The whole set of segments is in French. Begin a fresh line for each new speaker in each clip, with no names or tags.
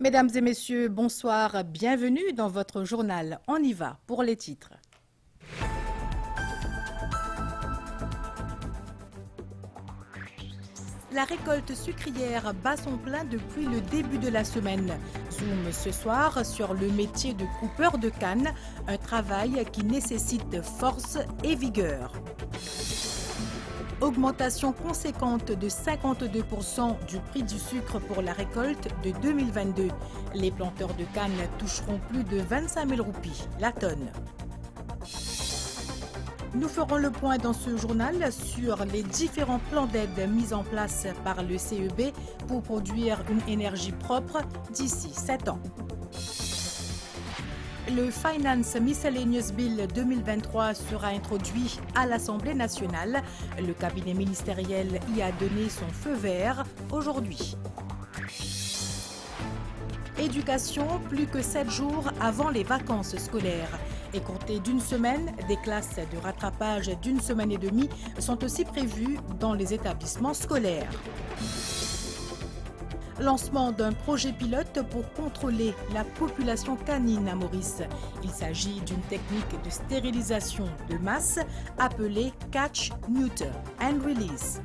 Mesdames et messieurs, bonsoir, bienvenue dans votre journal. On y va pour les titres. La récolte sucrière bat son plein depuis le début de la semaine. Zoom ce soir sur le métier de coupeur de canne, un travail qui nécessite force et vigueur. Augmentation conséquente de 52% du prix du sucre pour la récolte de 2022. Les planteurs de canne toucheront plus de 25 000 roupies la tonne. Nous ferons le point dans ce journal sur les différents plans d'aide mis en place par le CEB pour produire une énergie propre d'ici 7 ans. Le Finance Miscellaneous Bill 2023 sera introduit à l'Assemblée nationale. Le cabinet ministériel y a donné son feu vert aujourd'hui. Éducation, plus que 7 jours avant les vacances scolaires. Et compté d'une semaine, des classes de rattrapage d'une semaine et demie sont aussi prévues dans les établissements scolaires. Lancement d'un projet pilote pour contrôler la population canine à Maurice. Il s'agit d'une technique de stérilisation de masse appelée Catch, Neuter and Release.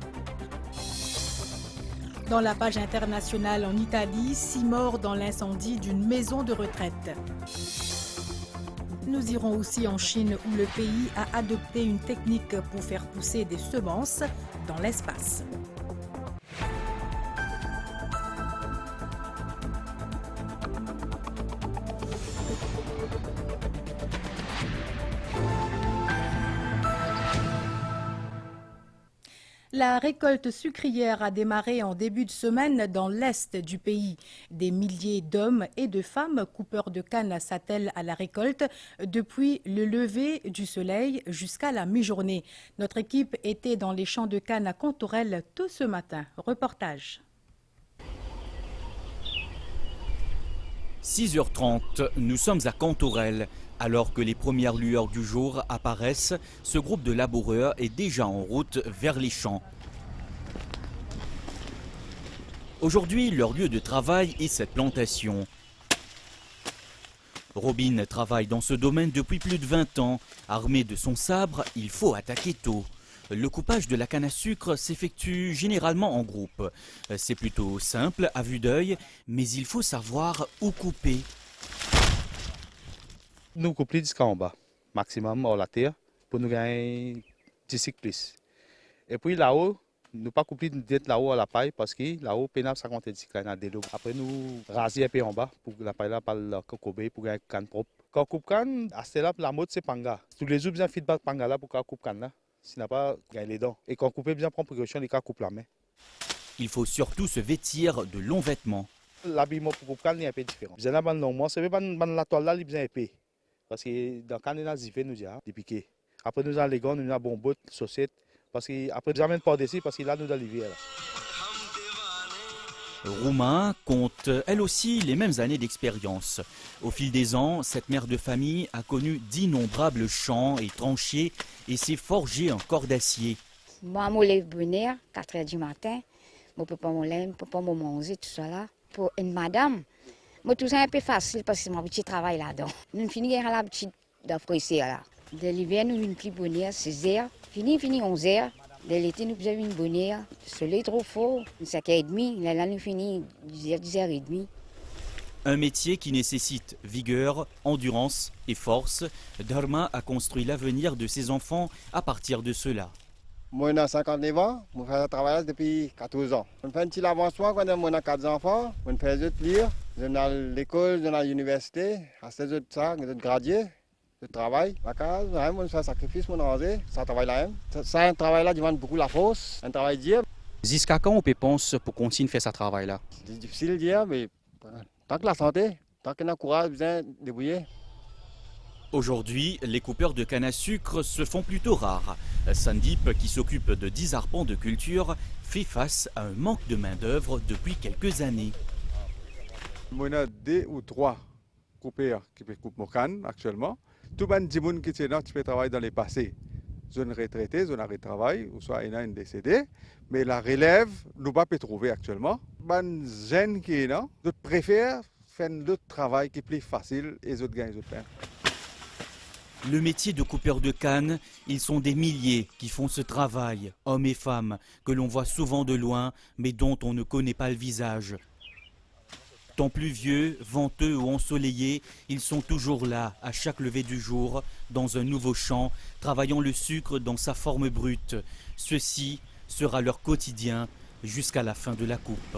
Dans la page internationale en Italie, 6 morts dans l'incendie d'une maison de retraite. Nous irons aussi en Chine où le pays a adopté une technique pour faire pousser des semences dans l'espace. La récolte sucrière a démarré en début de semaine dans l'est du pays. Des milliers d'hommes et de femmes coupeurs de canne s'attellent à la récolte depuis le lever du soleil jusqu'à la mi-journée. Notre équipe était dans les champs de canne à Contourelle tôt ce matin. Reportage.
6h30, nous sommes à Contourelle. Alors que les premières lueurs du jour apparaissent, ce groupe de laboureurs est déjà en route vers les champs. Aujourd'hui, leur lieu de travail est cette plantation. Robin travaille dans ce domaine depuis plus de 20 ans. Armé de son sabre, il faut attaquer tôt. Le coupage de la canne à sucre s'effectue généralement en groupe. C'est plutôt simple à vue d'œil, mais il faut savoir où couper.
Nous coupons jusqu'en bas, maximum hors la terre, pour nous gagner 10 cycles plus. Et puis là-haut, nous pas couper d'être là-haut à la paille parce que là-haut, pénal 50 cycles dans des lots. Après, nous raser un peu en bas pour la paille là, par le cocobé pour gagner canne propre. Quand on coupe canne, à ce là, la mode c'est panga. Tous les jours, bien feedback panga là pour qu'on coupe canne là. S'il n'a pas gagné les dents. Et quand on coupe, bien prendre précaution, les cas coupe la main.
Il faut surtout se vêtir de longs vêtements.
L'habillement pour coupe canne est un peu différent. Bien là, normalement, c'est pas la toile là, il est bien épais. Parce que dans le cas de la zivé, nous avons des piquets. Après, nous avons les gants, nous avons bonbot, saucettes. Parce qu'après, nous amènent par dessus parce que là, nous avons l'hiver.
Roumain compte elle aussi les mêmes années d'expérience. Au fil des ans, cette mère de famille a connu d'innombrables champs et tranchées et s'est forgé un corps d'acier.
Moi, je me lève bonheur, 4 h du matin. Je ne peux pas me lever, je ne peux pas me manger, tout ça là. Pour une madame, moi, tout ça est un peu facile parce que mon petit travail là-dedans. Nous finissons à l'habitude d'apprécier là. De l'hiver, nous une plus bonne heure, 6 h. Fini 11 h. De l'été, nous avons une bonne heure. Le soleil est trop fort, 5h30. Là, nous finissons 10h30.
Un métier qui nécessite vigueur, endurance et force. Dharma a construit l'avenir de ses enfants à partir de cela.
Moi, j'ai 59 ans, je fais ce travail depuis 14 ans. Je fais un petit avancement quand j'ai 4 enfants. Je fais des lire. Je vais à l'école, je vais à l'université. À 16 heures de ça, je gradué. Je travaille à la case, je fais un sacrifice, je ranger. Ça travaille là. C'est un travail là qui demande beaucoup la force, un travail dur.
Jusqu'à quand on peut penser pour continuer à faire ce travail-là?
C'est difficile de dire, mais tant que la santé, tant qu'on a le courage, bien débrouiller.
Aujourd'hui, les coupeurs de canne à sucre se font plutôt rares. Sandip, qui s'occupe de 10 arpents de culture, fait face à un manque de main-d'œuvre depuis quelques années.
On a 2 ou 3 coupeurs qui peuvent couper mon canne actuellement. Tout le monde qui est là, qui fait travailler dans les passés. Zone retraitée, zone arrêt de travail, ou soit il y a une décédé. Mais la relève, nous ne pouvons pas trouver actuellement. Les jeunes qui sont là, je préfère fait d'autres travail qui est plus facile et les autres gagnent les autres pain.
Le métier de coupeur de canne, ils sont des milliers qui font ce travail, hommes et femmes, que l'on voit souvent de loin, mais dont on ne connaît pas le visage. Temps pluvieux, venteux ou ensoleillés, ils sont toujours là, à chaque lever du jour, dans un nouveau champ, travaillant le sucre dans sa forme brute. Ceci sera leur quotidien jusqu'à la fin de la coupe.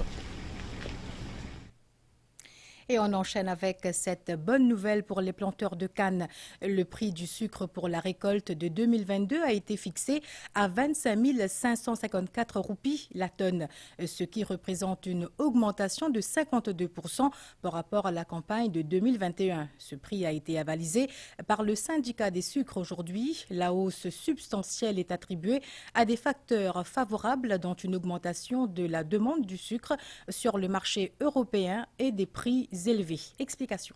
Et on enchaîne avec cette bonne nouvelle pour les planteurs de canne. Le prix du sucre pour la récolte de 2022 a été fixé à 25 554 roupies la tonne, ce qui représente une augmentation de 52% par rapport à la campagne de 2021. Ce prix a été avalisé par le syndicat des sucres aujourd'hui. La hausse substantielle est attribuée à des facteurs favorables, dont une augmentation de la demande du sucre sur le marché européen et des prix élevés. Explication.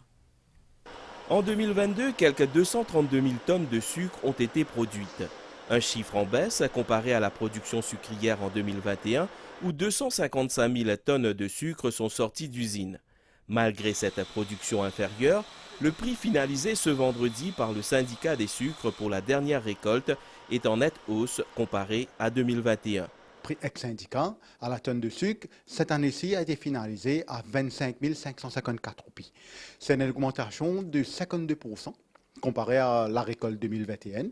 En 2022, quelques 232 000 tonnes de sucre ont été produites. Un chiffre en baisse comparé à la production sucrière en 2021 où 255 000 tonnes de sucre sont sorties d'usine. Malgré cette production inférieure, le prix finalisé ce vendredi par le syndicat des sucres pour la dernière récolte est en nette hausse comparé à 2021.
Prix ex-syndicat à la tonne de sucre, cette année-ci a été finalisé à 25 554 roupies. C'est une augmentation de 52% comparé à la récolte 2021.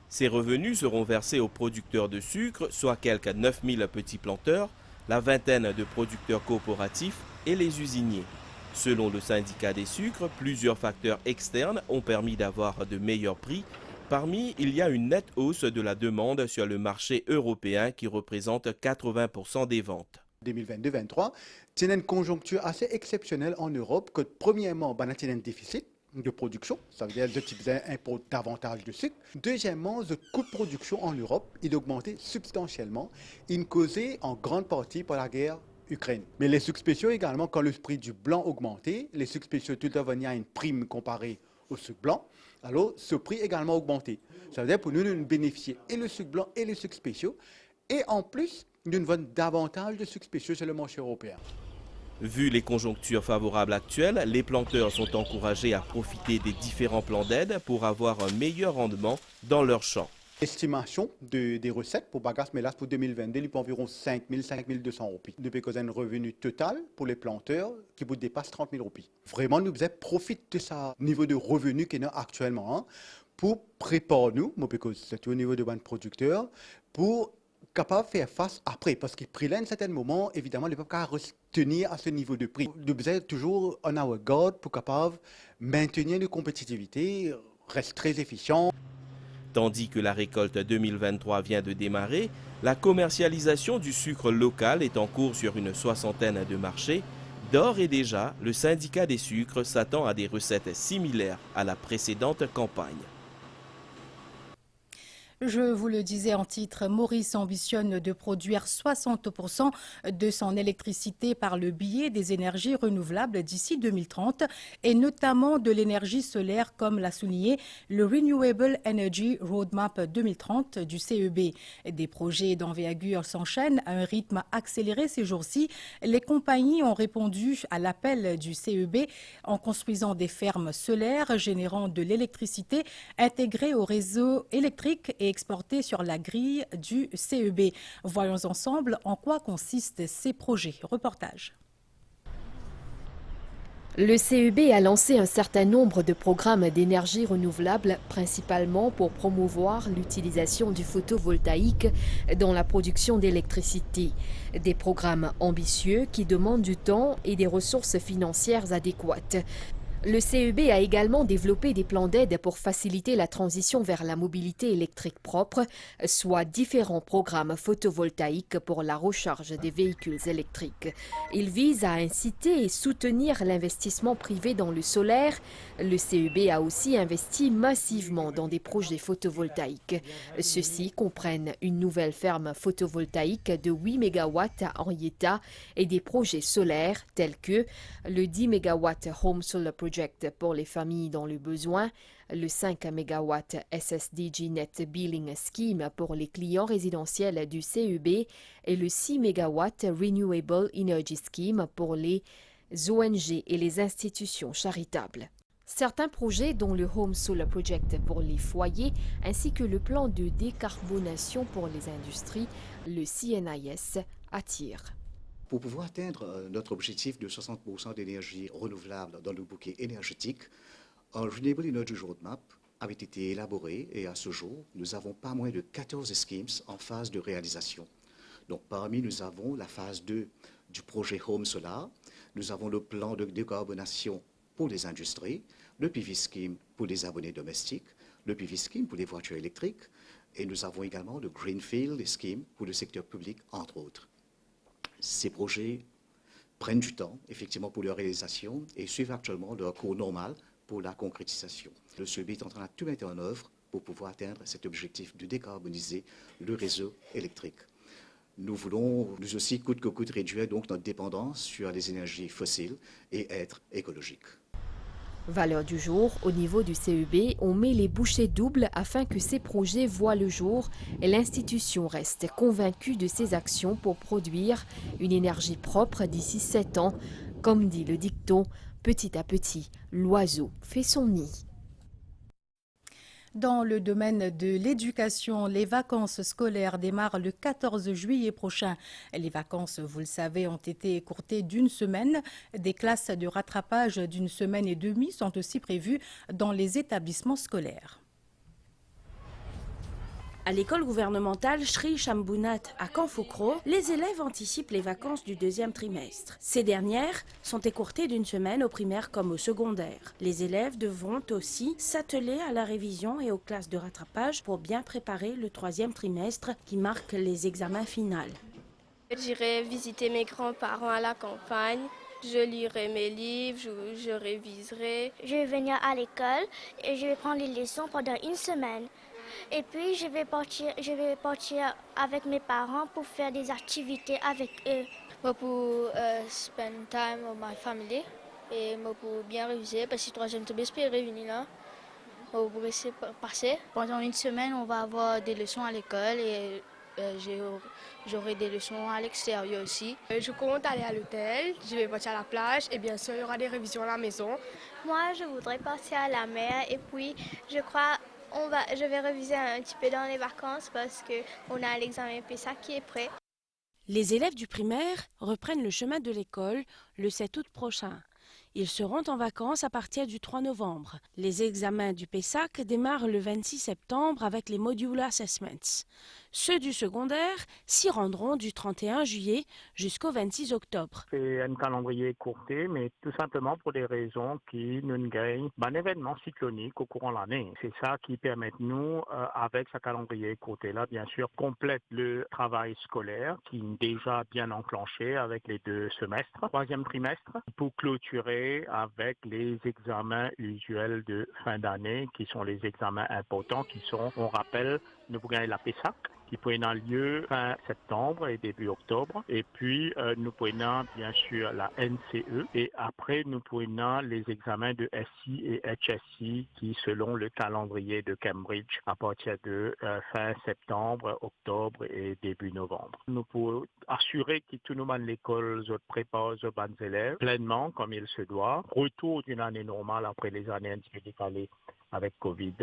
Ces revenus seront versés aux producteurs de sucre, soit quelques 9 000 petits planteurs, la vingtaine de producteurs coopératifs et les usiniers. Selon le syndicat des sucres, plusieurs facteurs externes ont permis d'avoir de meilleurs prix. Parmi, il y a une nette hausse de la demande sur le marché européen qui représente 80% des ventes.
2022-2023, c'est une conjoncture assez exceptionnelle en Europe que premièrement, on a un déficit de production, ça veut dire que types importent davantage de sucre. Deuxièmement, le coût de production en Europe, il a augmenté substantiellement, il causé en grande partie par la guerre Ukraine. Mais les sucres spéciaux également, quand le prix du blanc augmenté, les sucres spéciaux tout à venir à une prime comparée au sucre blanc, alors ce prix également augmenté. Ça veut dire pour nous, nous bénéficier et le sucre blanc et les sucres spéciaux, et en plus, nous vendons davantage de sucres spéciaux sur le marché européen.
Vu les conjonctures favorables actuelles, les planteurs sont encouragés à profiter des différents plans d'aide pour avoir un meilleur rendement dans leurs champs.
Estimation des recettes pour Bagasse Mélas pour 2022, il peut environ 5 200 roupies. Depuis qu'on a un revenu total pour les planteurs qui dépasse 30 000 roupies. Vraiment, nous faisons profiter de ce niveau de revenu qu'il y a actuellement pour préparer nous, c'est au niveau de ban producteurs, pour capable de faire face après. Parce que prix là, à un certain moment, évidemment, ils ne peuvent pas tenir à ce niveau de prix. Nous faisons toujours on our guard pour capable maintenir une compétitivité, reste très efficient.
Tandis que la récolte 2023 vient de démarrer, la commercialisation du sucre local est en cours sur une soixantaine de marchés. D'ores et déjà, le syndicat des sucres s'attend à des recettes similaires à la précédente campagne.
Je vous le disais en titre, Maurice ambitionne de produire 60% de son électricité par le biais des énergies renouvelables d'ici 2030 et notamment de l'énergie solaire comme l'a souligné le Renewable Energy Roadmap 2030 du CEB. Des projets d'envergure s'enchaînent à un rythme accéléré ces jours-ci. Les compagnies ont répondu à l'appel du CEB en construisant des fermes solaires générant de l'électricité intégrée au réseau électrique et exportés sur la grille du CEB. Voyons ensemble en quoi consistent ces projets. Reportage.
Le CEB a lancé un certain nombre de programmes d'énergie renouvelable, principalement pour promouvoir l'utilisation du photovoltaïque dans la production d'électricité. Des programmes ambitieux qui demandent du temps et des ressources financières adéquates. Le CEB a également développé des plans d'aide pour faciliter la transition vers la mobilité électrique propre, soit différents programmes photovoltaïques pour la recharge des véhicules électriques. Il vise à inciter et soutenir l'investissement privé dans le solaire. Le CEB a aussi investi massivement dans des projets photovoltaïques. Ceux-ci comprennent une nouvelle ferme photovoltaïque de 8 MW à Henrietta et des projets solaires tels que le 10 MW Home Solar Project pour les familles dans le besoin, le 5 MW SSDG Net Billing Scheme pour les clients résidentiels du CEB et le 6 MW Renewable Energy Scheme pour les ONG et les institutions charitables. Certains projets, dont le Home Solar Project pour les foyers, ainsi que le plan de décarbonation pour les industries, le CNIS, attirent.
Pour pouvoir atteindre notre objectif de 60% d'énergie renouvelable dans le bouquet énergétique, un Renewable Energy Roadmap avait été élaboré et à ce jour, nous avons pas moins de 14 schemes en phase de réalisation. Donc parmi nous avons la phase 2 du projet Home Solar, nous avons le plan de décarbonation pour les industries, le PV Scheme pour les abonnés domestiques, le PV Scheme pour les voitures électriques et nous avons également le Greenfield Scheme pour le secteur public, entre autres. Ces projets prennent du temps, effectivement, pour leur réalisation et suivent actuellement leur cours normal pour la concrétisation. Le SEBI est en train de tout mettre en œuvre pour pouvoir atteindre cet objectif de décarboniser le réseau électrique. Nous voulons, nous aussi, coûte que coûte, réduire donc notre dépendance sur les énergies fossiles et être écologiques.
Valeur du jour, au niveau du CEB, on met les bouchées doubles afin que ces projets voient le jour et l'institution reste convaincue de ses actions pour produire une énergie propre d'ici 7 ans. Comme dit le dicton, petit à petit, l'oiseau fait son nid.
Dans le domaine de l'éducation, les vacances scolaires démarrent le 14 juillet prochain. Les vacances, vous le savez, ont été écourtées d'une semaine. Des classes de rattrapage d'une semaine et demie sont aussi prévues dans les établissements scolaires.
À l'école gouvernementale Sri Shambhunath à Kanfokro, les élèves anticipent les vacances du deuxième trimestre. Ces dernières sont écourtées d'une semaine au primaire comme au secondaire. Les élèves devront aussi s'atteler à la révision et aux classes de rattrapage pour bien préparer le troisième trimestre qui marque les examens finaux.
J'irai visiter mes grands-parents à la campagne. Je lirai mes livres, je réviserai.
Je vais venir à l'école et je vais prendre les leçons pendant une semaine. Et puis je vais partir avec mes parents pour faire des activités avec eux.
Pour spend time with my family et pour bien réviser parce que le troisième trimestre est réuni là. Pour essayer de passer.
Pendant une semaine, on va avoir des leçons à l'école et j'aurai des leçons à l'extérieur aussi.
Je compte aller à l'hôtel, je vais partir à la plage et bien sûr il y aura des révisions à la maison.
Moi je voudrais partir à la mer et puis je crois je vais réviser un petit peu dans les vacances parce qu'on a l'examen PESA qui est prêt.
Les élèves du primaire reprennent le chemin de l'école le 7 août prochain. Ils seront en vacances à partir du 3 novembre. Les examens du PESAC démarrent le 26 septembre avec les Modular Assessments. Ceux du secondaire s'y rendront du 31 juillet jusqu'au 26 octobre.
C'est un calendrier écourté, mais tout simplement pour des raisons qui nous gagnent un événement cyclonique au courant de l'année. C'est ça qui permet nous, avec ce calendrier écourté-là, bien sûr, complète le travail scolaire qui est déjà bien enclenché avec les 2 semestres. Troisième trimestre, pour clôturer avec les examens usuels de fin d'année, qui sont les examens importants, qui sont, on rappelle, nous gagnons la PESAC, qui peut avoir lieu fin septembre et début octobre. Et puis, nous prenons bien sûr la NCE. Et après, nous prenons les examens de SI et HSI qui, selon le calendrier de Cambridge, à partir de fin septembre, octobre et début novembre. Nous pouvons assurer que tout le monde l'école prépare les bonnes élèves pleinement comme il se doit. Retour d'une année normale après les années décalées avec Covid.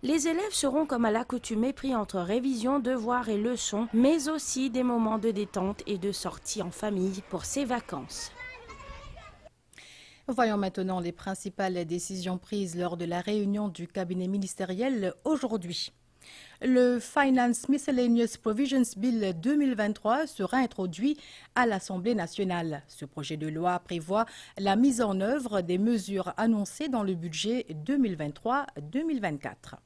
Les élèves seront comme à l'accoutumée pris entre révision, devoirs et leçons, mais aussi des moments de détente et de sortie en famille pour ces vacances.
Voyons maintenant les principales décisions prises lors de la réunion du cabinet ministériel aujourd'hui. Le Finance Miscellaneous Provisions Bill 2023 sera introduit à l'Assemblée nationale. Ce projet de loi prévoit la mise en œuvre des mesures annoncées dans le budget 2023-2024.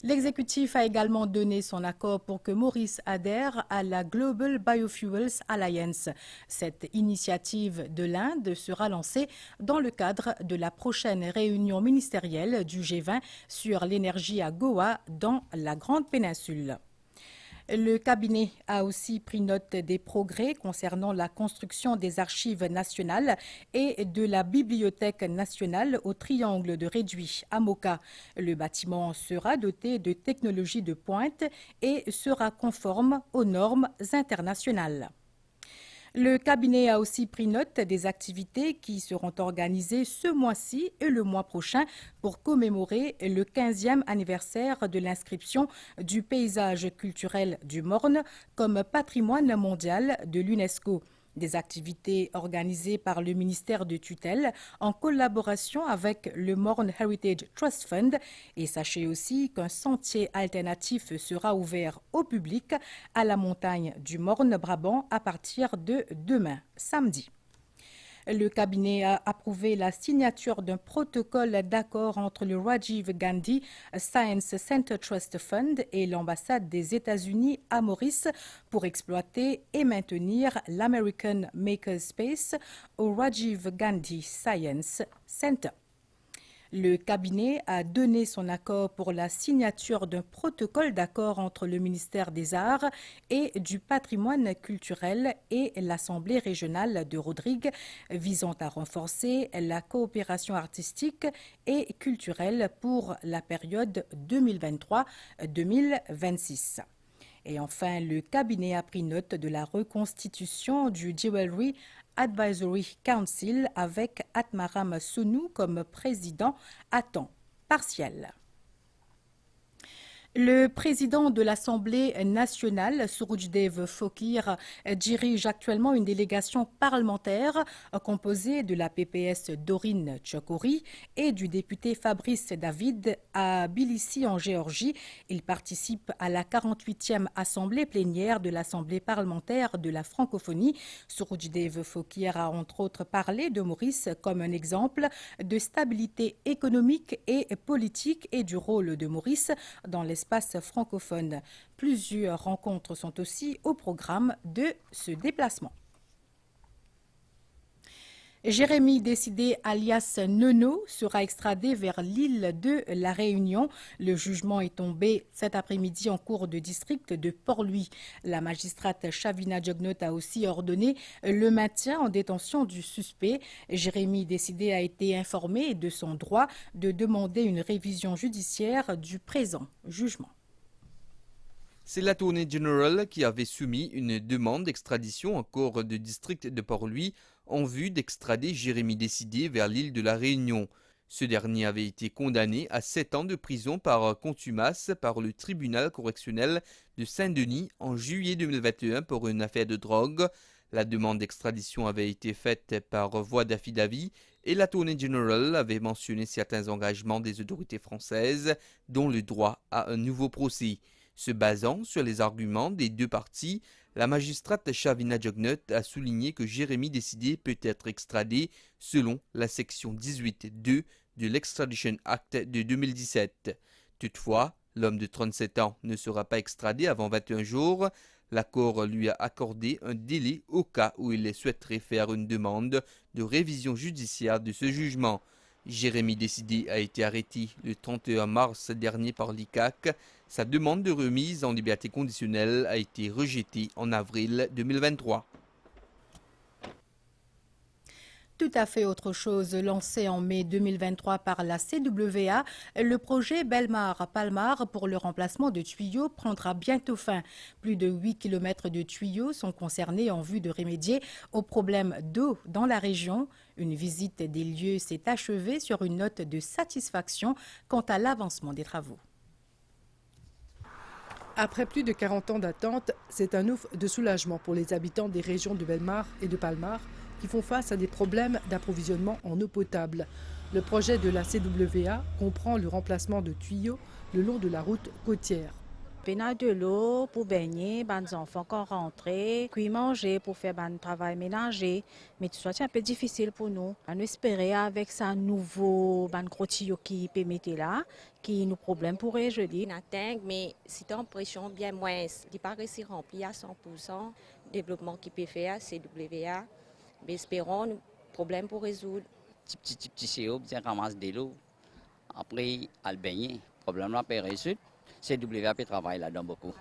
L'exécutif a également donné son accord pour que Maurice adhère à la Global Biofuels Alliance. Cette initiative de l'Inde sera lancée dans le cadre de la prochaine réunion ministérielle du G20 sur l'énergie à Goa dans la Grande Péninsule. Le cabinet a aussi pris note des progrès concernant la construction des archives nationales et de la bibliothèque nationale au triangle de Réduit à Moka. Le bâtiment sera doté de technologies de pointe et sera conforme aux normes internationales. Le cabinet a aussi pris note des activités qui seront organisées ce mois-ci et le mois prochain pour commémorer le 15e anniversaire de l'inscription du paysage culturel du Morne comme patrimoine mondial de l'UNESCO. Des activités organisées par le ministère de tutelle en collaboration avec le Morne Heritage Trust Fund. Et sachez aussi qu'un sentier alternatif sera ouvert au public à la montagne du Morne-Brabant à partir de demain, samedi. Le cabinet a approuvé la signature d'un protocole d'accord entre le Rajiv Gandhi Science Center Trust Fund et l'ambassade des États-Unis à Maurice pour exploiter et maintenir l'American Makerspace au Rajiv Gandhi Science Center. Le cabinet a donné son accord pour la signature d'un protocole d'accord entre le ministère des Arts et du Patrimoine culturel et l'Assemblée régionale de Rodrigue visant à renforcer la coopération artistique et culturelle pour la période 2023-2026. Et enfin, le cabinet a pris note de la reconstitution du Jewelry Advisory Council avec Atmaram Sonu comme président à temps partiel. Le président de l'Assemblée nationale, Surojdev Phokir, dirige actuellement une délégation parlementaire composée de la PPS Dorine Tchokori et du député Fabrice David à Tbilissi en Géorgie. Il participe à la 48e assemblée plénière de l'Assemblée parlementaire de la francophonie. Surojdev Phokir a entre autres parlé de Maurice comme un exemple de stabilité économique et politique et du rôle de Maurice dans l'espace francophone. Plusieurs rencontres sont aussi au programme de ce déplacement. Jérémy Décidé alias Nono sera extradé vers l'île de la Réunion. Le jugement est tombé cet après-midi en cour de district de Port-Louis. La magistrate Shavina Djognot a aussi ordonné le maintien en détention du suspect. Jérémy Décidé a été informé de son droit de demander une révision judiciaire du présent jugement.
C'est l'Attorney General qui avait soumis une demande d'extradition en cour de district de Port-Louis en vue d'extrader Jérémy Décidé vers l'île de la Réunion. Ce dernier avait été condamné à 7 ans de prison par contumace par le tribunal correctionnel de Saint-Denis en juillet 2021 pour une affaire de drogue. La demande d'extradition avait été faite par voie d'affidavit et l'Attorney General avait mentionné certains engagements des autorités françaises, dont le droit à un nouveau procès. Se basant sur les arguments des deux parties, la magistrate Shavina Djognot a souligné que Jérémy Décidé peut être extradé selon la section 18.2 de l'Extradition Act de 2017. Toutefois, l'homme de 37 ans ne sera pas extradé avant 21 jours. La Cour lui a accordé un délai au cas où il souhaiterait faire une demande de révision judiciaire de ce jugement. Jérémy Décidé a été arrêté le 31 mars dernier par l'ICAC. Sa demande de remise en liberté conditionnelle a été rejetée en avril 2023.
Tout à fait autre chose. Lancé en mai 2023 par la CWA, le projet Belmar-Palmar pour le remplacement de tuyaux prendra bientôt fin. Plus de 8 km de tuyaux sont concernés en vue de remédier aux problèmes d'eau dans la région. Une visite des lieux s'est achevée sur une note de satisfaction quant à l'avancement des travaux.
Après plus de 40 ans d'attente, c'est un ouf de soulagement pour les habitants des régions de Belmar et de Palmar qui font face à des problèmes d'approvisionnement en eau potable. Le projet de la CWA comprend le remplacement de tuyaux le long de la route côtière.
On a de l'eau pour baigner, les enfants quand rentrer, puis manger pour faire un travail ménager. Mais tout ça, c'est un peu difficile pour nous. On espérait avec ça nouveau gros tuyau qui peut mettre là, qui nous problème pourrait, je dis.
Mais c'est en pression bien moins. Il n'est pas réussi rempli à 100%. Développement qui peut faire, CWA. Mais espérons le problème pour résoudre.
Petit tuyau, bien ramasse de l'eau. Après, à le baigner. Problème là peut résoudre. CWA peut travailler là-dedans beaucoup.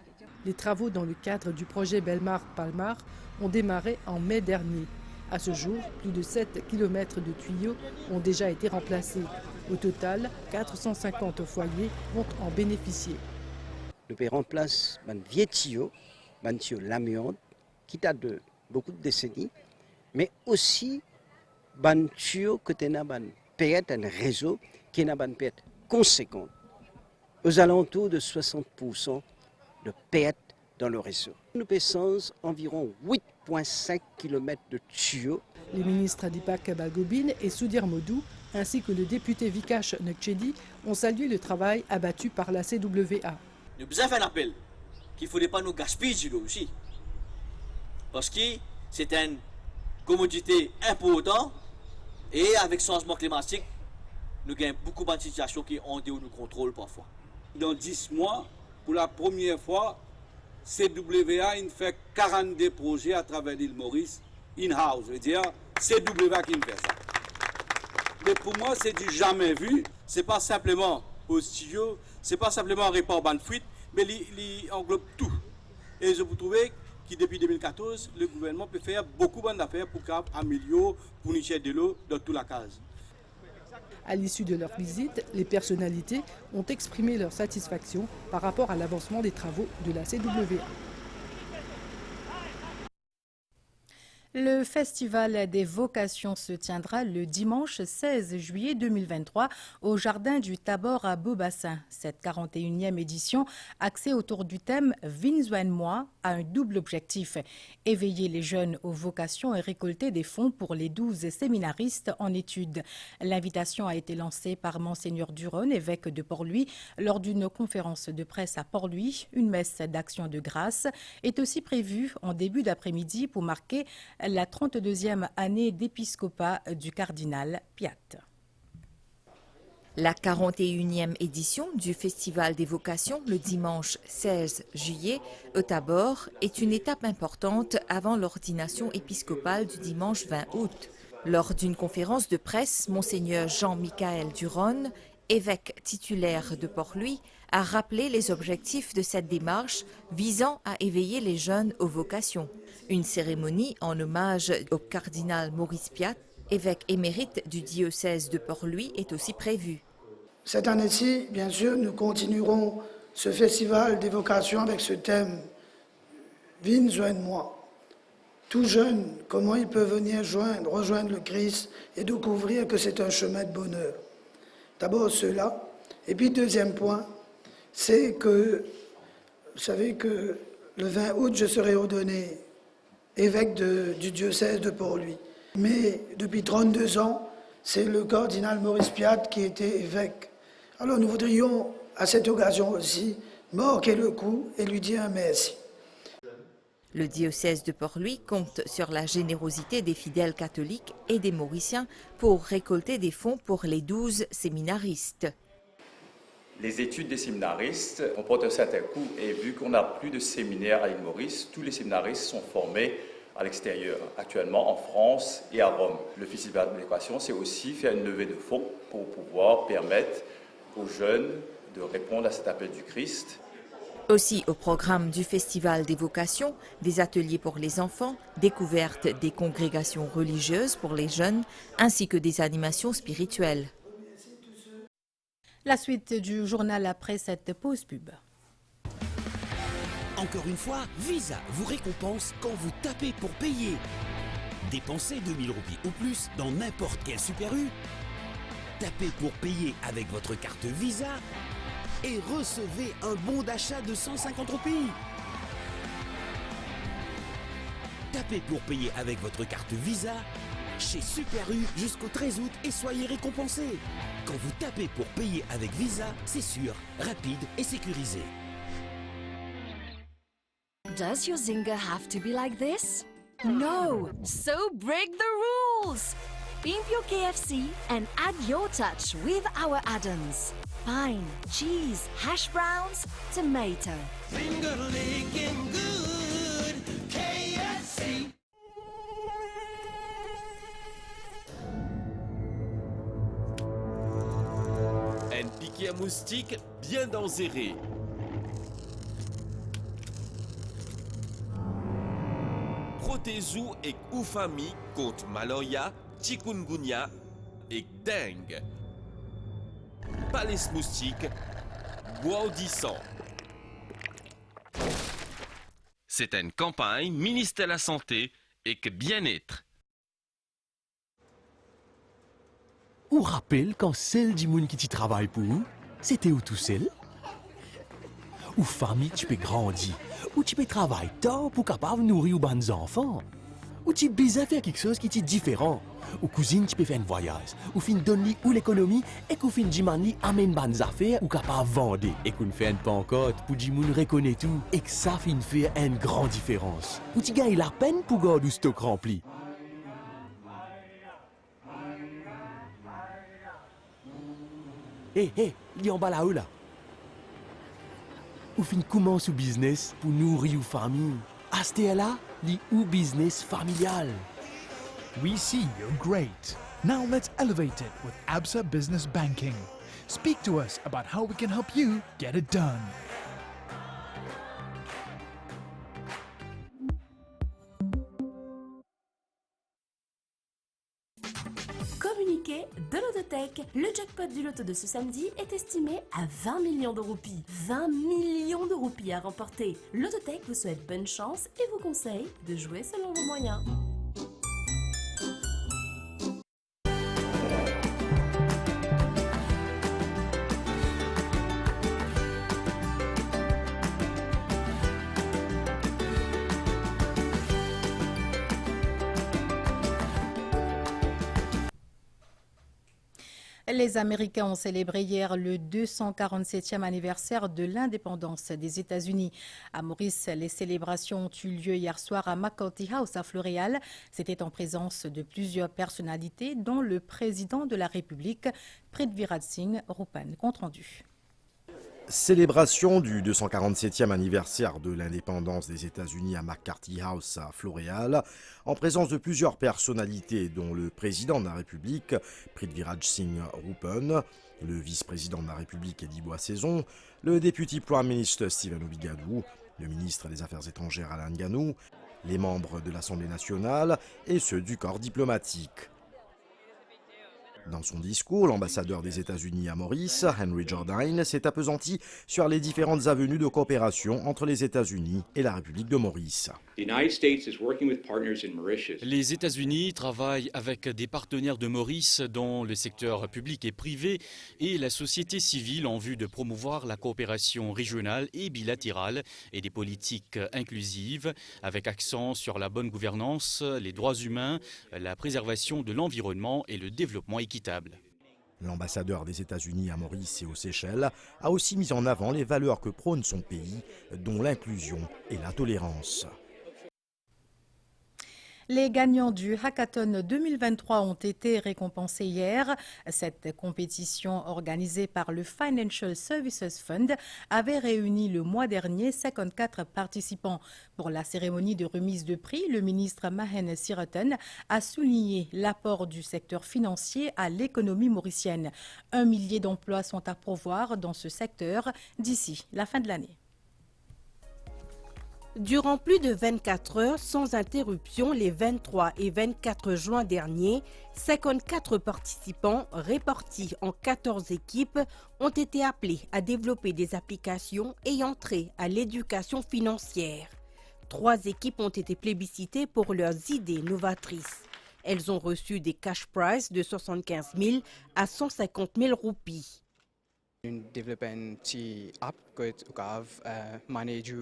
Les travaux dans le cadre du projet Belmar-Palmar ont démarré en mai dernier. À ce jour, plus de 7 km de tuyaux ont déjà été remplacés. Au total, 450 foyers vont en bénéficier.
Le pays remplace un vieux tuyau l'amiante, qui date de
beaucoup de décennies, mais aussi ban tuyau côté na ban payette un réseau qui n'a ban payette conséquent, aux alentours de 60% de payette dans le réseau. Nous pesons environ 8,5 km de tuyaux.
Les ministres Adipak Balgobine et Soudir Modou, ainsi que le député Vikash Nekchedi, ont salué le travail abattu par la CWA.
Nous avons fait un appel qu'il ne faudrait pas nous gaspiller de l'eau aussi. Parce que c'est une commodité importante et avec le changement climatique, nous avons beaucoup de situations qui ont nous contrôle parfois.
Dans 10 mois, pour la première fois, CWA fait 42 projets à travers l'île Maurice, in-house. C'est-à-dire, CWA qui fait ça. Mais pour moi, c'est du jamais vu. Ce n'est pas simplement au studio, ce n'est pas simplement un report ban fuite, mais il englobe tout. Et je vous trouve que depuis 2014, le gouvernement peut faire beaucoup d'affaires pour améliorer, pour nicher de l'eau dans toute la case.
À l'issue de leur visite, les personnalités ont exprimé leur satisfaction par rapport à l'avancement des travaux de la CWA.
Le Festival des vocations se tiendra le dimanche 16 juillet 2023 au Jardin du Tabor à Beaubassin. Cette 41e édition, axée autour du thème « Vinzouane-moi », a un double objectif, éveiller les jeunes aux vocations et récolter des fonds pour les 12 séminaristes en études. L'invitation a été lancée par Monseigneur Duron, évêque de Port-Louis, lors d'une conférence de presse à Port-Louis. Une messe d'action de grâce est aussi prévue en début d'après-midi pour marquer la 32e année d'épiscopat du cardinal Piat.
La 41e édition du Festival des vocations, le dimanche 16 juillet, au Tabor, est une étape importante avant l'ordination épiscopale du dimanche 20 août. Lors d'une conférence de presse, Monseigneur Jean-Michael Duron, évêque titulaire de Port-Louis, a rappelé les objectifs de cette démarche visant à éveiller les jeunes aux vocations. Une cérémonie en hommage au cardinal Maurice Piat, évêque émérite du diocèse de Port-Louis, est aussi prévue.
Cette année-ci, bien sûr, nous continuerons ce festival des vocations avec ce thème « Vinzouane-moi ». Tout jeune, comment il peut venir rejoindre le Christ et découvrir que c'est un chemin de bonheur. D'abord cela. Et puis deuxième point, c'est que, vous savez que le 20 août, je serai ordonné évêque du diocèse de Port-Louis. Mais depuis 32 ans, c'est le cardinal Maurice Piat qui était évêque. Alors nous voudrions, à cette occasion aussi, marquer le coup et lui dire un merci.
Le diocèse de Port-Louis compte sur la générosité des fidèles catholiques et des Mauriciens pour récolter des fonds pour les 12 séminaristes.
Les études des séminaristes comportent un certain coût et vu qu'on n'a plus de séminaires à l'île Maurice, tous les séminaristes sont formés à l'extérieur, actuellement en France et à Rome. Le Festival de l'équation, c'est aussi faire une levée de fonds pour pouvoir permettre aux jeunes de répondre à cet appel du Christ.
Aussi au programme du Festival des vocations, des ateliers pour les enfants, découverte des congrégations religieuses pour les jeunes, ainsi que des animations spirituelles.
La suite du journal après cette pause pub.
Encore une fois, Visa vous récompense quand vous tapez pour payer. Dépensez 2000 roupies ou plus dans n'importe quel Super U. Tapez pour payer avec votre carte Visa et recevez un bon d'achat de 150 roupies. Tapez pour payer avec votre carte Visa chez Super U jusqu'au 13 août et soyez récompensés. Quand vous tapez pour payer avec Visa, c'est sûr, rapide et sécurisé.
Does your Zinger have to be like this? No! So break the rules! Pimp your KFC and add your touch with our add-ons. Pine, cheese, hash browns, tomato.
Zinger licking good, KFC.
Un piqué à moustique bien danzéré. Protezou et Oufami contre Maloya, Chikungunya et Dengue. Palais moustique, Guaudissant. C'est une campagne ministère de la Santé
et que bien-être.
Ou rappelle quand celle du monde qui t'y travaille pour vous, c'était où tout seul? Ou famille tu peux grandir, ou tu peux travailler tard pour capable nourrir aux enfants. Ou tu peux faire quelque chose qui est différent. Ou cousine tu peux faire un voyage, ou fin donner ou l'économie et qu'au fin du mani amène bonnes affaires ou capable vendre et qu'on fait une pancarte pour du monde reconnaît tout et que ça fait une grande différence. Ou tu gagnes la peine pour garder le stock rempli. Hé, il y a en bas là-haut là. Ou fin commence au business pour nourrir une famille. À ce là, li ou business familial.
We see you're great. Now let's elevate it with Absa Business Banking. Speak to us about how we can help you get it done.
Communiqué de l'Autotech. Le jackpot du loto de ce samedi est estimé à 20 millions de roupies. 20 millions de roupies à remporter. L'Autotech vous souhaite bonne chance et vous conseille de jouer selon vos moyens.
Les Américains ont célébré hier le 247e anniversaire de l'indépendance des États-Unis. À Maurice, les célébrations ont eu lieu hier soir à McCarthy House à Floréal. C'était en présence de plusieurs personnalités, dont le président de la République, Prithviraj Singh Rupan. Compte rendu.
Célébration du 247e anniversaire de l'indépendance des États-Unis à McCarthy House à Floréal, en présence de plusieurs personnalités dont le président de la République, Prithviraj Singh Rupan, le vice-président de la République, Eddie Boissaison, le député Prime Minister Stephen Obigadou, le ministre des Affaires étrangères Alain Ganou, les membres de l'Assemblée nationale et ceux du corps diplomatique. Dans son discours, l'ambassadeur des États-Unis à Maurice, Henry Jardine, s'est appesanti sur les différentes avenues de coopération entre les États-Unis et la République de Maurice.
Les États-Unis travaillent avec des partenaires de Maurice dans le secteur public et privé et la société civile en vue de promouvoir la coopération régionale et bilatérale et des politiques inclusives avec accent sur la bonne gouvernance, les droits humains, la préservation de l'environnement et le développement équitable.
L'ambassadeur des États-Unis à Maurice et aux Seychelles a aussi mis en avant les valeurs que prône son pays, dont l'inclusion et la tolérance.
Les gagnants du Hackathon 2023 ont été récompensés hier. Cette compétition organisée par le Financial Services Fund avait réuni le mois dernier 54 participants. Pour la cérémonie de remise de prix, le ministre Mahen Siraton a souligné l'apport du secteur financier à l'économie mauricienne. 1 millier d'emplois sont à pourvoir dans ce secteur d'ici la fin de l'année.
Durant plus de 24 heures, sans interruption, les 23 et 24 juin dernier, 54 participants répartis en 14 équipes ont été appelés à développer des applications ayant trait à l'éducation financière. 3 équipes ont été plébiscitées pour leurs idées novatrices. Elles ont reçu des cash prizes de 75 000 à 150 000 roupies.
Nous développons une petite app qui manage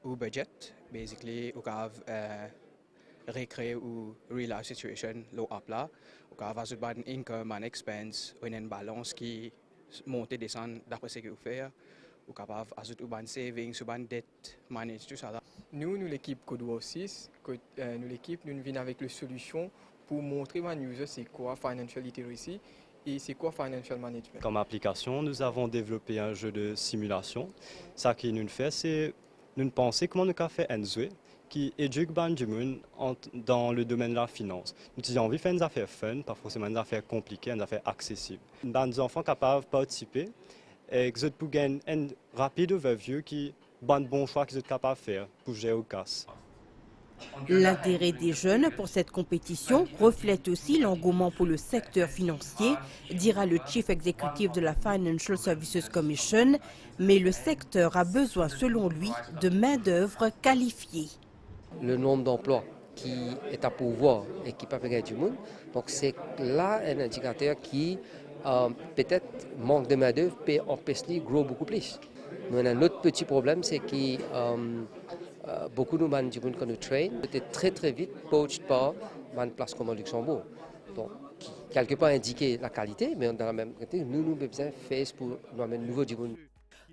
ou budget, basically, ou recréer ou real life situation, l'eau app là, ou une income and expense, une balance qui monte et descend d'après ce que vous faites, ou capable ajouter une savings, une dette, manage tout ça là.
Nous l'équipe Code 6, nous l'équipe, nous venons avec les solutions pour montrer aux users c'est quoi financial literacy et c'est quoi financial management.
Comme application, nous avons développé un jeu de simulation. Ça qui nous fait, c'est nous pensons comment nous avons fait un jeu qui éduque les gens dans le domaine de la finance. Nous avons envie de faire des affaires fun, pas forcément des affaires compliquées, des affaires accessibles. Les enfants capables de participer et que vous gagner un rapide overview qui est bon choix que vous êtes capable de faire pour gérer au casse.
L'intérêt des jeunes pour cette compétition reflète aussi l'engouement pour le secteur financier, dira le Chief Executive de la Financial Services Commission, mais le secteur a besoin, selon lui, de main-d'œuvre qualifiée.
Le nombre d'emplois
qui est à pouvoir et qui peut faire du monde. Donc c'est là un indicateur qui peut-être manque de main-d'œuvre peut empêcher de gros beaucoup plus. Mais un autre petit problème, c'est que beaucoup de monde du monde qu'on nous train était très très vite poached par une place comme au Luxembourg. Donc quelque part indiquer la qualité, mais dans la même qualité, nous avons besoin de faire pour nous amener de nouveau du monde.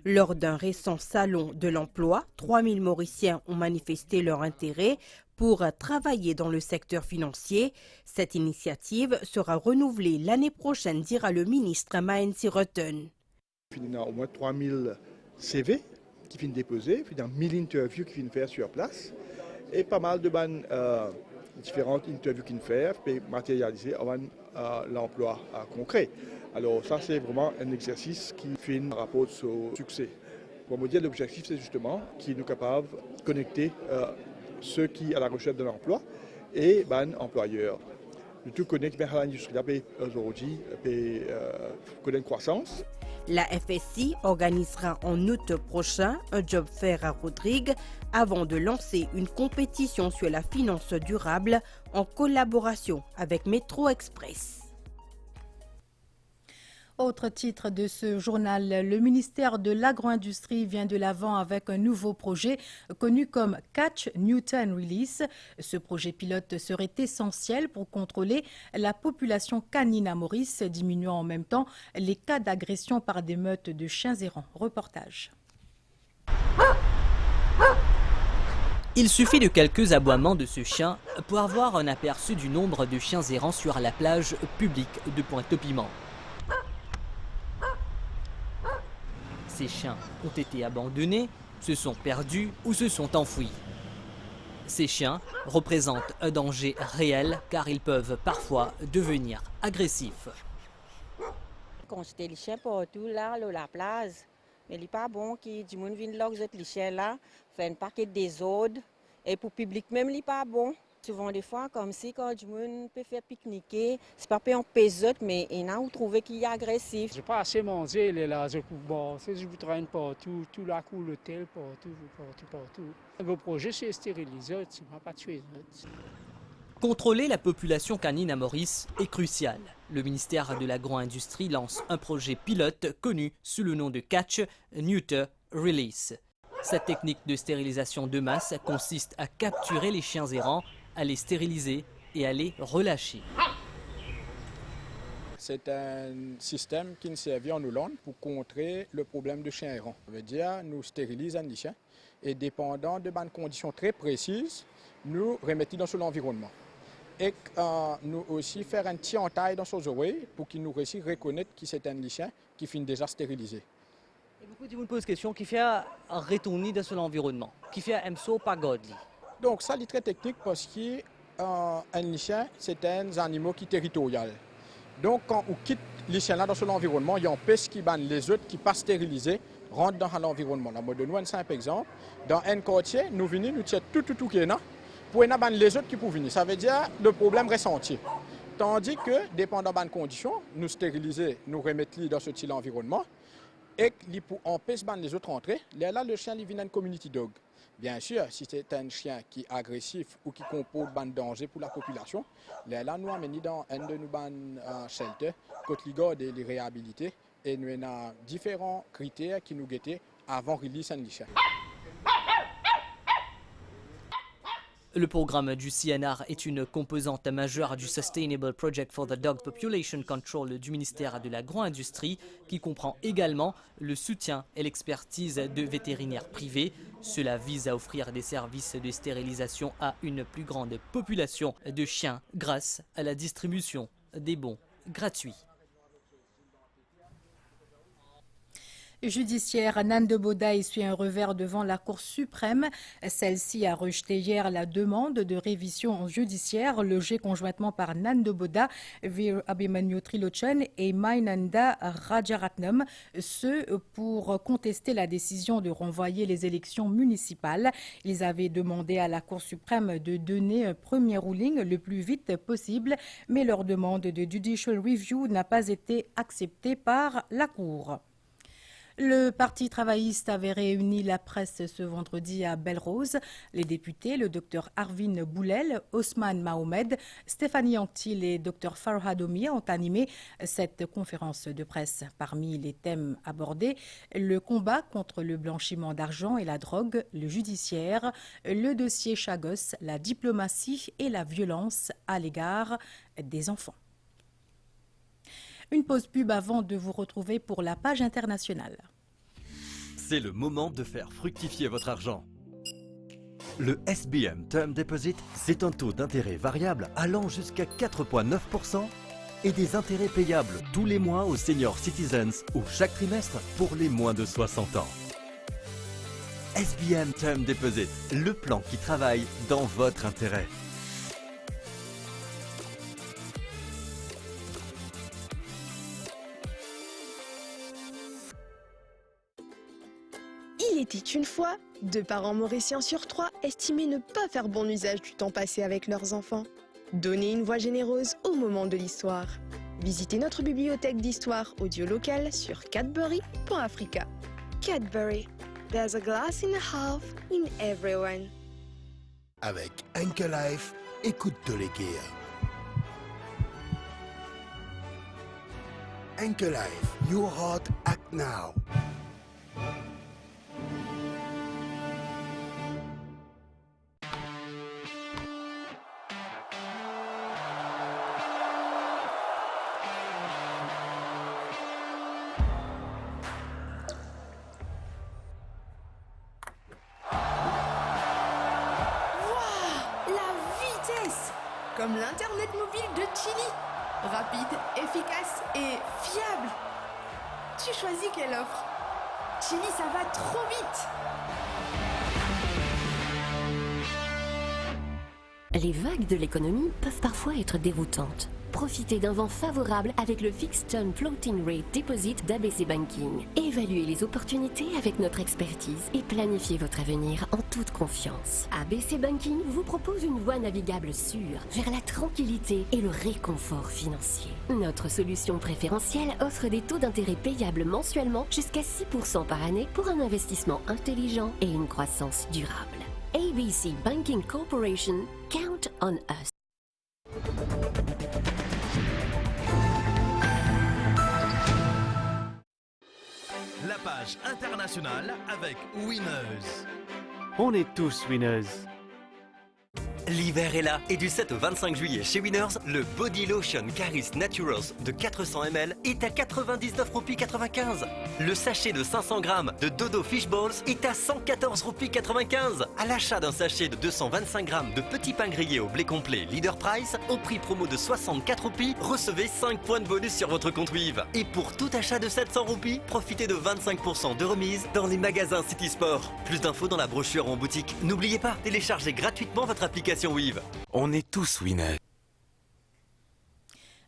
Lors d'un récent salon de l'emploi, 3000 Mauriciens ont manifesté leur intérêt pour travailler dans le secteur financier. Cette initiative sera renouvelée l'année prochaine, dira le ministre Maenzi Rutten.
Il y a au moins 3000 CV qui viennent déposer, il y a 1000 interviews qui viennent faire sur place et pas mal de différentes interviews qui viennent faire et matérialiser avant l'emploi concret. Alors ça c'est vraiment un exercice qui fait un rapport au succès. Pour me dire l'objectif c'est justement qu'il est capable de connecter ceux qui sont à la recherche d'un emploi et les employeurs. Le tout connecte vers l'industrie aujourd'hui connaît une croissance.
La FSI organisera en août prochain un job fair à Rodrigue avant de lancer une compétition sur la finance durable en collaboration avec Métro Express.
Autre titre de ce journal, le ministère de l'Agro-Industrie vient de l'avant avec un nouveau projet connu comme Catch, Neuter and Release. Ce projet pilote serait essentiel pour contrôler la population canine à Maurice, diminuant en même temps les cas d'agression par des meutes de chiens errants. Reportage.
Il suffit de quelques aboiements de ce chien pour avoir un aperçu du nombre de chiens errants sur la plage publique de Pointe-au-Piment. Ces chiens ont été abandonnés, se sont perdus ou se sont enfouis. Ces chiens représentent un danger réel car ils peuvent parfois devenir agressifs.
Constater les chiens partout là, la plage, mais il n'est pas bon que du monde vienne là, les chiens là, faire un paquet de désordre et pour le public même, il n'est pas bon. Souvent des fois, comme si quand du monde peut faire pique-niquer, c'est pas pour empêcher, mais il y en a où trouver qu'il est agressif.
Je n'ai pas assez mangé, les là, je vous traîne partout, tout la cour, l'hôtel, partout. Le projet, c'est stériliser, tu ne vas pas tuer.
Contrôler la population canine à Maurice est crucial. Le ministère de l'Agro-Industrie lance un projet pilote connu sous le nom de Catch, Neuter, Release. Cette technique de stérilisation de masse consiste à capturer les chiens errants, à les stériliser et à les relâcher.
C'est un système qui nous servait en Hollande pour contrer le problème de chiens errants. Ça veut dire nous stérilisons les chiens et dépendant de conditions très précises, nous remettons dans l'environnement. Et nous aussi faire un petit entaille dans ses oreilles pour qu'ils nous réussissent à reconnaître que c'est un chien qui finit déjà stérilisé.
Et beaucoup de gens posent question qui fait retourner dans l'environnement, qui fait un saut pas godly.
Donc ça c'est très technique parce qu'un chien c'est un animal qui est territorial. Donc quand on quitte les chiens là dans l'environnement, il empêche les autres qui pas stérilisés rentrent dans l'environnement. Je vais donner un simple exemple. Dans un quartier, nous venons, nous tirons tout qui est là pour les autres qui peuvent venir. Ça veut dire le problème ressenti. Tandis que, dépendant des conditions, nous stérilisons, nous remettons dans ce type d'environnement et pour empêcher les autres d'entrer, là le chien vient un community dog. Bien sûr, si c'est un chien qui est agressif ou qui compose un danger pour la population, là nous amenons dans un de nos shelters, côté garde et les réhabiliter, et nous avons différents critères qui nous guettent avant de release un chien.
Le programme du CNR est une composante majeure du Sustainable Project for the Dog Population Control du ministère de l'Agro-Industrie, qui comprend également le soutien et l'expertise de vétérinaires privés. Cela vise à offrir des services de stérilisation à une plus grande population de chiens grâce à la distribution des bons gratuits.
Judiciaire, Nande Boda essuie un revers devant la Cour suprême. Celle-ci a rejeté hier la demande de révision judiciaire logée conjointement par Nande Boda, Vir Abhimanyu Trilochan et Mainanda Rajaratnam, ce pour contester la décision de renvoyer les élections municipales. Ils avaient demandé à la Cour suprême de donner un premier ruling le plus vite possible, mais leur demande de judicial review n'a pas été acceptée par la Cour. Le Parti travailliste avait réuni la presse ce vendredi à Belle-Rose. Les députés, le Dr Arvin Boulel, Osman Mahomed, Stéphanie Anctil et Dr Farhad Omier ont animé cette conférence de presse. Parmi les thèmes abordés, le combat contre le blanchiment d'argent et la drogue, le judiciaire, le dossier Chagos, la diplomatie et la violence à l'égard des enfants. Une pause pub avant de vous retrouver pour la page internationale.
C'est le moment de faire fructifier votre argent. Le SBM Term Deposit, c'est un taux d'intérêt variable allant jusqu'à 4,9% et des intérêts payables tous les mois aux senior citizens ou chaque trimestre pour les moins de 60 ans. SBM Term Deposit, le plan qui travaille dans votre intérêt.
Il était une fois, 2 parents mauriciens sur 3 estimaient ne pas faire bon usage du temps passé avec leurs enfants. Donnez une voix généreuse au moment de l'histoire. Visitez notre bibliothèque d'histoire audio locale sur Cadbury.africa. Cadbury, there's a glass in a half in everyone.
Avec Anke Life, écoute de l'équerre. Anke Life, your heart act now.
Comme l'Internet mobile de Chili. Rapide, efficace et fiable. Tu choisis quelle offre? Chili, ça va trop vite.
Les vagues de l'économie peuvent parfois être déroutantes. Profitez d'un vent favorable avec le Fixed Term Floating Rate Deposit d'ABC Banking. Évaluez les opportunités avec notre expertise et planifiez votre avenir en toute confiance. ABC Banking vous propose une voie navigable sûre vers la tranquillité et le réconfort financier. Notre solution préférentielle offre des taux d'intérêt payables mensuellement jusqu'à 6% par année pour un investissement intelligent et une croissance durable. ABC Banking Corporation, count on us.
La page internationale avec Winners.
On est tous winners.
L'hiver est là et du 7 au 25 juillet chez Winners, le Body Lotion Caris Naturals de 400 ml est à 99,95 roupies. Le sachet de 500 grammes de Dodo Fish Balls est à 114,95 roupies. À l'achat d'un sachet de 225 grammes de petits pains grillés au blé complet Leader Price, au prix promo de 64 roupies, recevez 5 points de bonus sur votre compte Wiv. Et pour tout achat de 700 roupies, profitez de 25% de remise dans les magasins City Sport. Plus d'infos dans la brochure ou en boutique. N'oubliez pas, téléchargez gratuitement votre application Wiv.
On est tous winners.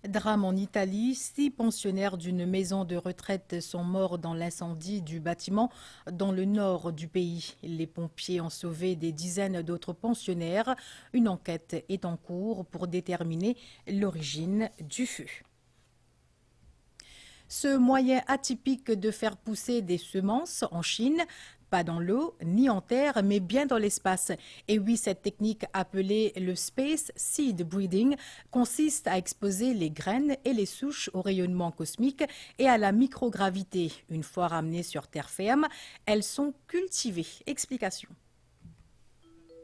Drame en Italie, 6 pensionnaires d'une maison de retraite sont morts dans l'incendie du bâtiment dans le nord du pays. Les pompiers ont sauvé des dizaines d'autres pensionnaires. Une enquête est en cours pour déterminer l'origine du feu. Ce moyen atypique de faire pousser des semences en Chine, pas dans l'eau, ni en terre, mais bien dans l'espace. Et oui, cette technique appelée le Space Seed Breeding consiste à exposer les graines et les souches au rayonnement cosmique et à la microgravité. Une fois ramenées sur terre ferme, elles sont cultivées. Explication.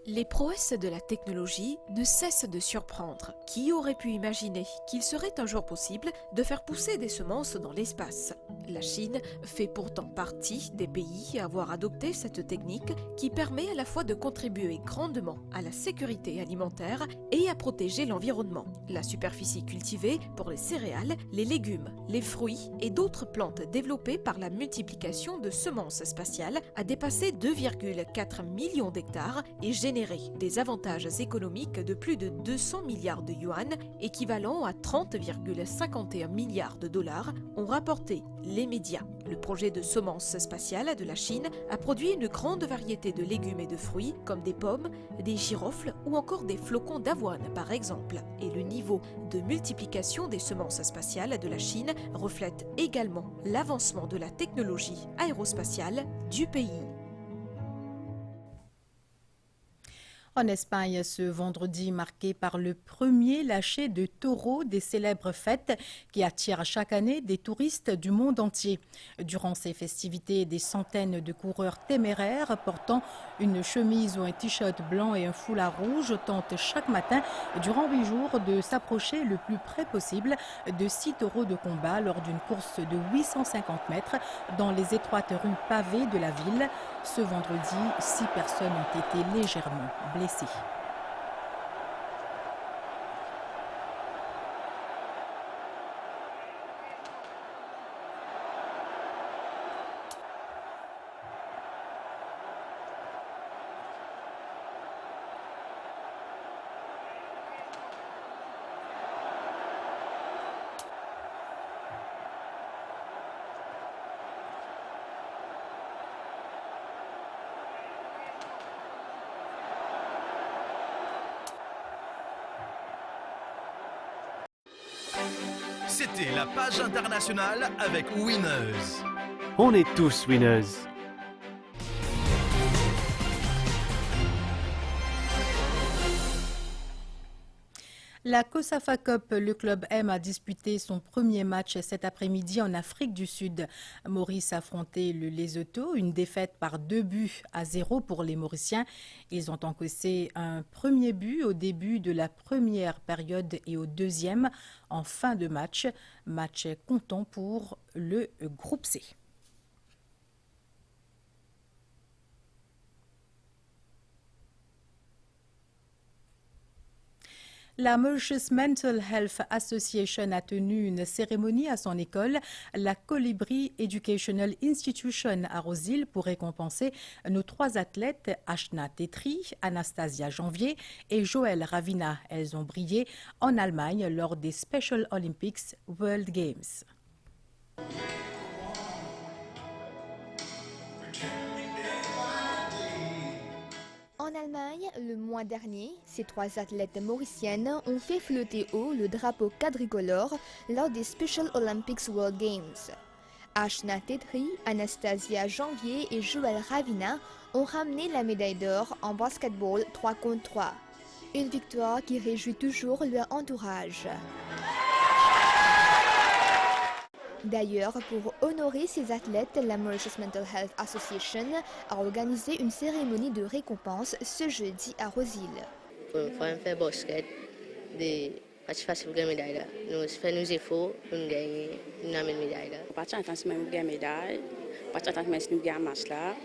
Les prouesses de la technologie ne cessent de surprendre. Qui aurait pu imaginer qu'il serait un jour possible de faire pousser des semences dans l'espace? La Chine fait pourtant partie des pays à avoir adopté cette technique qui permet à la fois de contribuer grandement à la sécurité alimentaire et à protéger l'environnement. La superficie cultivée pour les céréales, les légumes, les fruits et d'autres plantes développées par la multiplication de semences spatiales a dépassé 2,4 millions d'hectares et généré des avantages économiques de plus de 200 milliards de yuan, équivalent à 30,51 milliards de dollars, ont rapporté les les médias. Le projet de semences spatiales de la Chine a produit une grande variété de légumes et de fruits, comme des pommes, des girofles ou encore des flocons d'avoine par exemple. Et le niveau de multiplication des semences spatiales de la Chine reflète également l'avancement de la technologie aérospatiale du pays.
En Espagne, ce vendredi marqué par le premier lâcher de taureaux des célèbres fêtes qui attirent chaque année des touristes du monde entier. Durant ces festivités, des centaines de coureurs téméraires portant une chemise ou un t-shirt blanc et un foulard rouge tentent chaque matin, durant 8 jours, de s'approcher le plus près possible de 6 taureaux de combat lors d'une course de 850 mètres dans les étroites rues pavées de la ville. Ce vendredi, 6 personnes ont été légèrement blessées.
C'était la page internationale avec Winners.
On est tous winners.
La COSAFA Cup, le club M a disputé son premier match cet après-midi en Afrique du Sud. Maurice a affronté le Lesotho, une défaite par 2-0 pour les Mauriciens. Ils ont encaissé un premier but au début de la première période et au deuxième en fin de match. Match comptant pour le groupe C. La Mauritius Mental Health Association a tenu une cérémonie à son école, la Colibri Educational Institution à Rosehill, pour récompenser nos 3 athlètes, Ashna Tetri, Anastasia Janvier et Joël Ravina. Elles ont brillé en Allemagne lors des Special Olympics World Games.
En Allemagne, le mois dernier, ces 3 athlètes mauriciennes ont fait flotter haut le drapeau quadricolore lors des Special Olympics World Games. Ashna Tetri, Anastasia Janvier et Joël Ravina ont ramené la médaille d'or en basketball 3 contre 3. Une victoire qui réjouit toujours leur entourage. D'ailleurs, pour honorer ces athlètes, la Mauritius Mental Health Association a organisé une cérémonie de récompense ce jeudi à Rosehill.
Pour faire basket, c'est facile de gagner médaille. Nous faisons nos efforts pour gagner une médaille.
Pas de chance, même gagner médaille. Pas de chance, même si nous gagnons match là,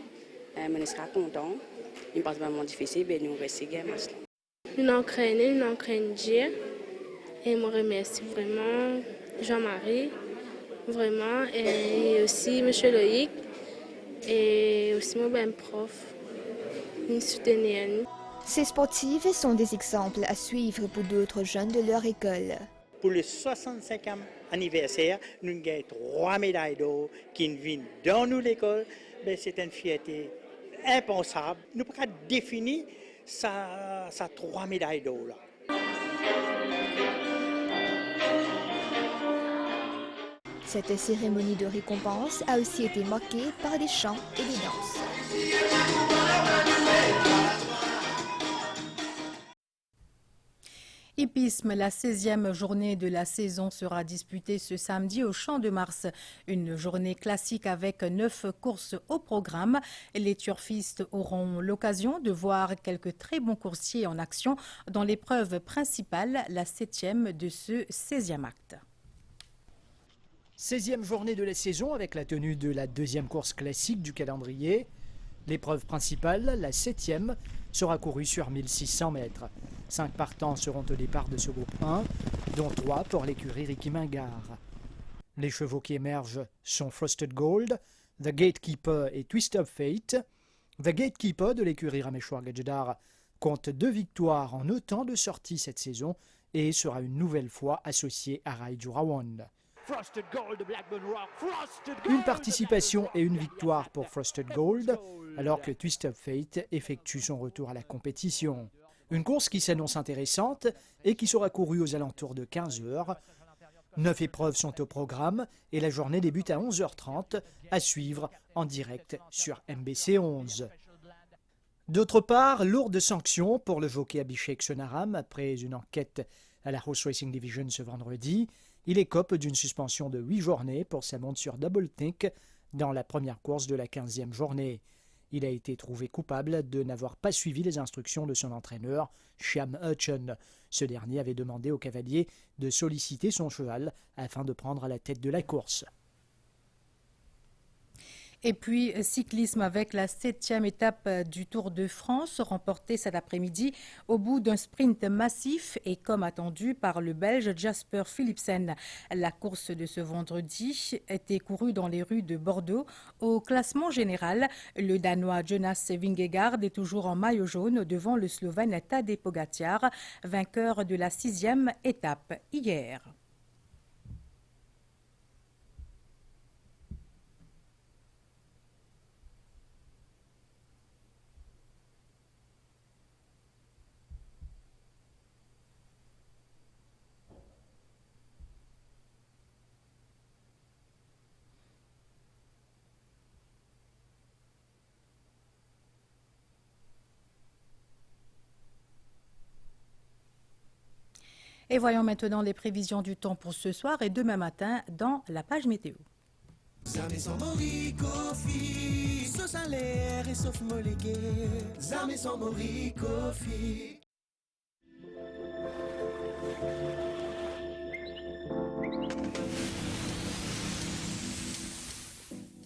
nous serons contents. Il passe vraiment difficile, mais nous restons gagner match là.
Nous entraînons Dieu et je remercie vraiment Jean-Marie. Vraiment, et aussi M. Loïc, et aussi mon ben prof, nous soutenir.
Ces sportives sont des exemples à suivre pour d'autres jeunes de leur école.
Pour le 65e anniversaire, nous avons 3 médailles d'or qui viennent dans nous l'école. C'est une fierté impensable. Nous ne pouvons pas définir ça 3 médailles d'or.
Cette cérémonie de récompense a aussi été marquée par des chants et des danses.
Hippisme, la 16e journée de la saison sera disputée ce samedi au Champ de Mars. Une journée classique avec 9 courses au programme. Les turfistes auront l'occasion de voir quelques très bons coursiers en action dans l'épreuve principale, la 7e de ce 16e acte.
16e journée de la saison avec la tenue de la 2e course classique du calendrier. L'épreuve principale, la 7e, sera courue sur 1600 mètres. 5 partants seront au départ de ce groupe 1, dont 3 pour l'écurie Ricky Mingard. Les chevaux qui émergent sont Frosted Gold, The Gatekeeper et Twist of Fate. The Gatekeeper de l'écurie Rameshwar Gadjedar compte 2 victoires en autant de sorties cette saison et sera une nouvelle fois associé à Rai Jurawan. Une participation et une victoire pour Frosted Gold, alors que Twist of Fate effectue son retour à la compétition. Une course qui s'annonce intéressante et qui sera courue aux alentours de 15 heures. 9 épreuves sont au programme et la journée débute à 11h30, à suivre en direct sur MBC 11. D'autre part, lourde sanction pour le jockey Abhishek Sonaram après une enquête à la Horse Racing Division ce vendredi. Il écope d'une suspension de 8 journées pour sa monture Double Think dans la première course de la 15e journée. Il a été trouvé coupable de n'avoir pas suivi les instructions de son entraîneur, Shyam Hutchon. Ce dernier avait demandé au cavalier de solliciter son cheval afin de prendre la tête de la course.
Et puis, cyclisme avec la 7e étape du Tour de France, remportée cet après-midi au bout d'un sprint massif et comme attendu par le Belge Jasper Philipsen. La course de ce vendredi était courue dans les rues de Bordeaux. Au classement général, le Danois Jonas Vingegaard est toujours en maillot jaune devant le Slovène Tadej Pogačar, vainqueur de la 6e étape hier. Et voyons maintenant les prévisions du temps pour ce soir et demain matin dans la page météo.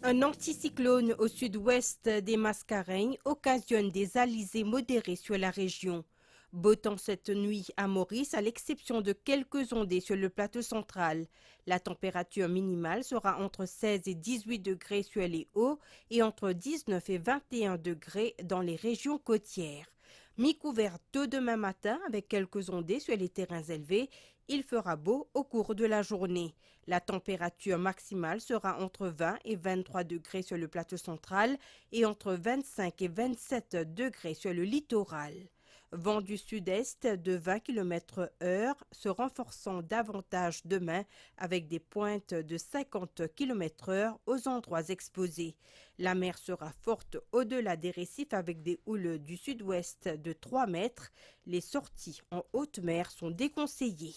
Un anticyclone au sud-ouest des Mascareignes occasionne des alizés modérés sur la région. Beau temps cette nuit à Maurice, à l'exception de quelques ondées sur le plateau central. La température minimale sera entre 16 et 18 degrés sur les hauts et entre 19 et 21 degrés dans les régions côtières. Mi-couvert tôt demain matin avec quelques ondées sur les terrains élevés. Il fera beau au cours de la journée. La température maximale sera entre 20 et 23 degrés sur le plateau central et entre 25 et 27 degrés sur le littoral. Vent du sud-est de 20 km/h se renforçant davantage demain avec des pointes de 50 km/h aux endroits exposés. La mer sera forte au-delà des récifs avec des houles du sud-ouest de 3 mètres. Les sorties en haute mer sont déconseillées.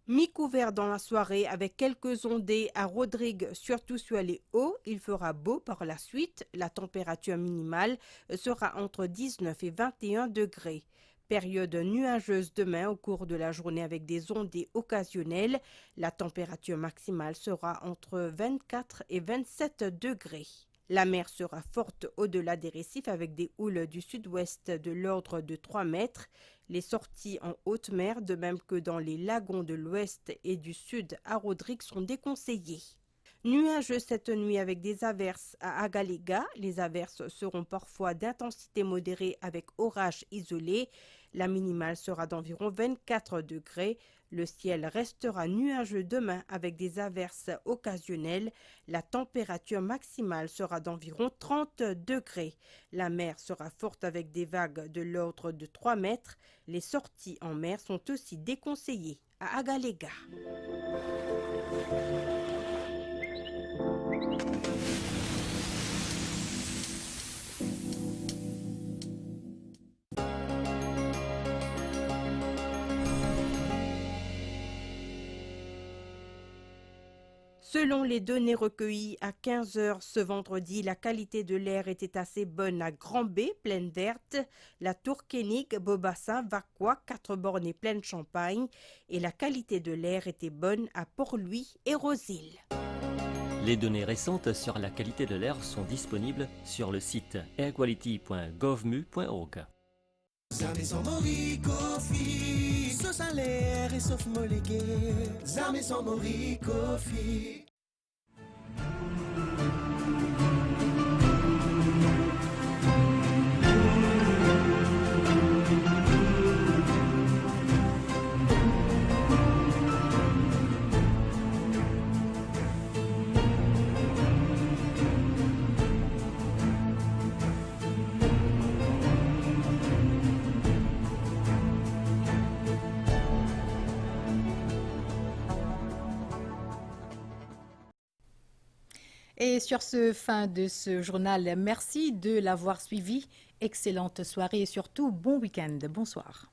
Mi-couvert dans la soirée avec quelques ondées à Rodrigue, surtout sur les hauts. Il fera beau par la suite. La température minimale sera entre 19 et 21 degrés. Période nuageuse demain au cours de la journée avec des ondées occasionnelles. La température maximale sera entre 24 et 27 degrés. La mer sera forte au-delà des récifs avec des houles du sud-ouest de l'ordre de 3 mètres. Les sorties en haute mer, de même que dans les lagons de l'ouest et du sud à Rodrigue, sont déconseillées. Nuageux cette nuit avec des averses à Agalega. Les averses seront parfois d'intensité modérée avec orage isolé. La minimale sera d'environ 24 degrés. Le ciel restera nuageux demain avec des averses occasionnelles. La température maximale sera d'environ 30 degrés. La mer sera forte avec des vagues de l'ordre de 3 mètres. Les sorties en mer sont aussi déconseillées à Agalega. Selon les données recueillies à 15h ce vendredi, la qualité de l'air était assez bonne à Grand-B, Plaine Verte, la Tour-Kénig, Beaubassin, Vacquois, 4 bornes et Plaine Champagne, et la qualité de l'air était bonne à Port-Louis et Rosil.
Les données récentes sur la qualité de l'air sont disponibles sur le site airquality.govmu.org.
Zame son mori kofi, sauce à l'air et sauf molégué. Zame son mori kofi.
Et sur ce, fin de ce journal. Merci de l'avoir suivi. Excellente soirée et surtout bon week-end. Bonsoir.